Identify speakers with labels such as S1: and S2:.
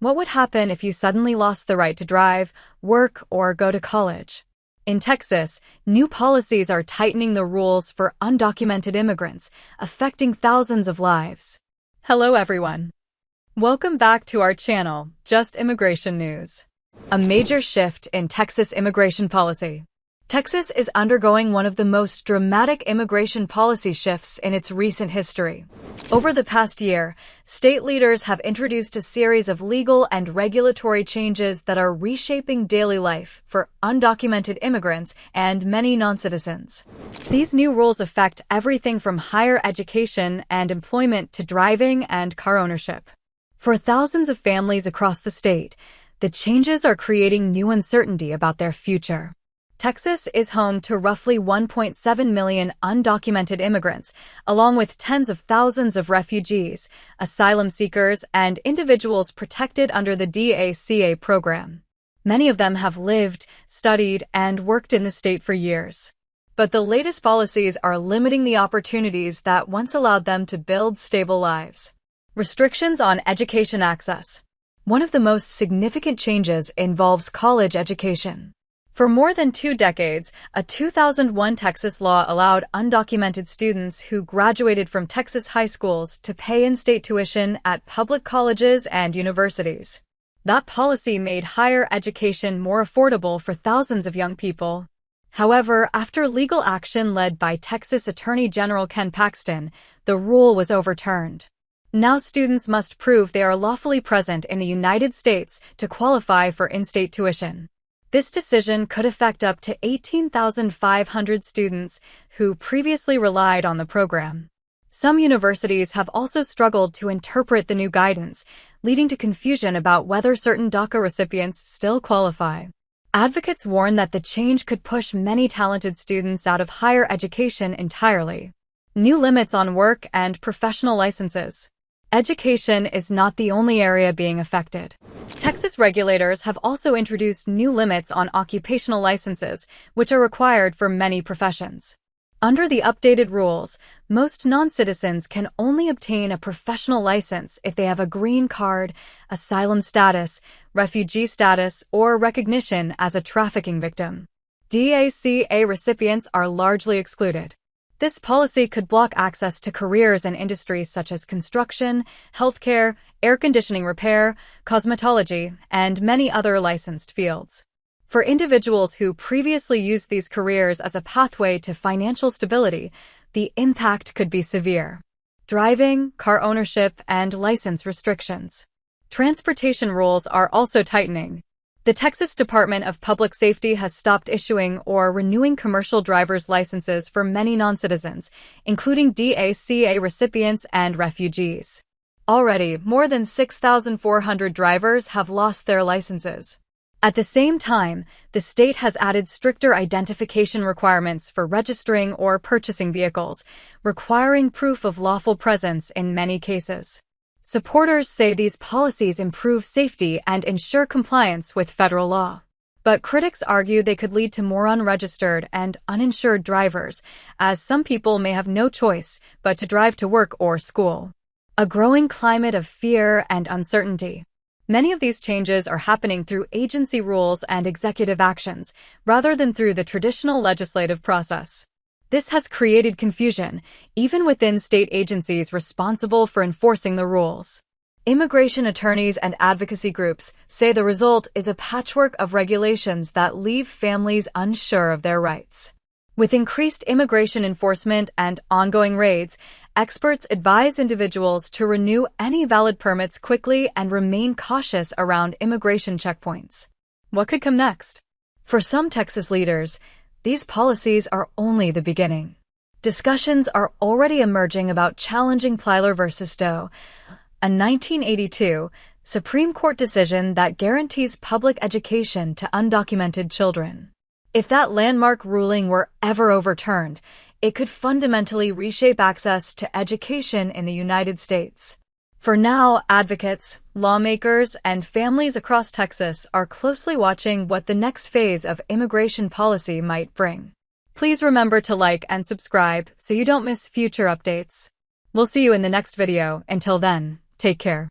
S1: What would happen if you suddenly lost the right to drive, work, or go to college? In Texas, new policies are tightening the rules for undocumented immigrants, affecting thousands of lives. Hello everyone. Welcome back to our channel, Just Immigration News. A major shift in Texas immigration policy. Texas is undergoing one of the most dramatic immigration policy shifts in its recent history. Over the past year, state leaders have introduced a series of legal and regulatory changes that are reshaping daily life for undocumented immigrants and many non-citizens. These new rules affect everything from higher education and employment to driving and car ownership. For thousands of families across the state, the changes are creating new uncertainty about their future. Texas is home to roughly 1.7 million undocumented immigrants, along with tens of thousands of refugees, asylum seekers, and individuals protected under the DACA program. Many of them have lived, studied, and worked in the state for years. But the latest policies are limiting the opportunities that once allowed them to build stable lives. Restrictions on education access. One of the most significant changes involves college education. For more than 2 decades, a 2001 Texas law allowed undocumented students who graduated from Texas high schools to pay in-state tuition at public colleges and universities. That policy made higher education more affordable for thousands of young people. However, after legal action led by Texas Attorney General Ken Paxton, the rule was overturned. Now students must prove they are lawfully present in the United States to qualify for in-state tuition. This decision could affect up to 18,500 students who previously relied on the program. Some universities have also struggled to interpret the new guidance, leading to confusion about whether certain DACA recipients still qualify. Advocates warn that the change could push many talented students out of higher education entirely. New limits on work and professional licenses. Education is not the only area being affected. Texas regulators have also introduced new limits on occupational licenses, which are required for many professions. Under the updated rules, most non-citizens can only obtain a professional license if they have a green card, asylum status, refugee status, or recognition as a trafficking victim. DACA recipients are largely excluded. This policy could block access to careers in industries such as construction, healthcare, air conditioning repair, cosmetology, and many other licensed fields. For individuals who previously used these careers as a pathway to financial stability, the impact could be severe. Driving, car ownership, and license restrictions. Transportation rules are also tightening. The Texas Department of Public Safety has stopped issuing or renewing commercial driver's licenses for many non-citizens, including DACA recipients and refugees. Already, more than 6,400 drivers have lost their licenses. At the same time, the state has added stricter identification requirements for registering or purchasing vehicles, requiring proof of lawful presence in many cases. Supporters say these policies improve safety and ensure compliance with federal law. But critics argue they could lead to more unregistered and uninsured drivers, as some people may have no choice but to drive to work or school. A growing climate of fear and uncertainty. Many of these changes are happening through agency rules and executive actions, rather than through the traditional legislative process. This has created confusion, even within state agencies responsible for enforcing the rules. Immigration attorneys and advocacy groups say the result is a patchwork of regulations that leave families unsure of their rights. With increased immigration enforcement and ongoing raids, experts advise individuals to renew any valid permits quickly and remain cautious around immigration checkpoints. What could come next? For some Texas leaders, these policies are only the beginning. Discussions are already emerging about challenging Plyler v. Doe, a 1982 Supreme Court decision that guarantees public education to undocumented children. If that landmark ruling were ever overturned, it could fundamentally reshape access to education in the United States. For now, advocates, lawmakers, and families across Texas are closely watching what the next phase of immigration policy might bring. Please remember to like and subscribe so you don't miss future updates. We'll see you in the next video. Until then, take care.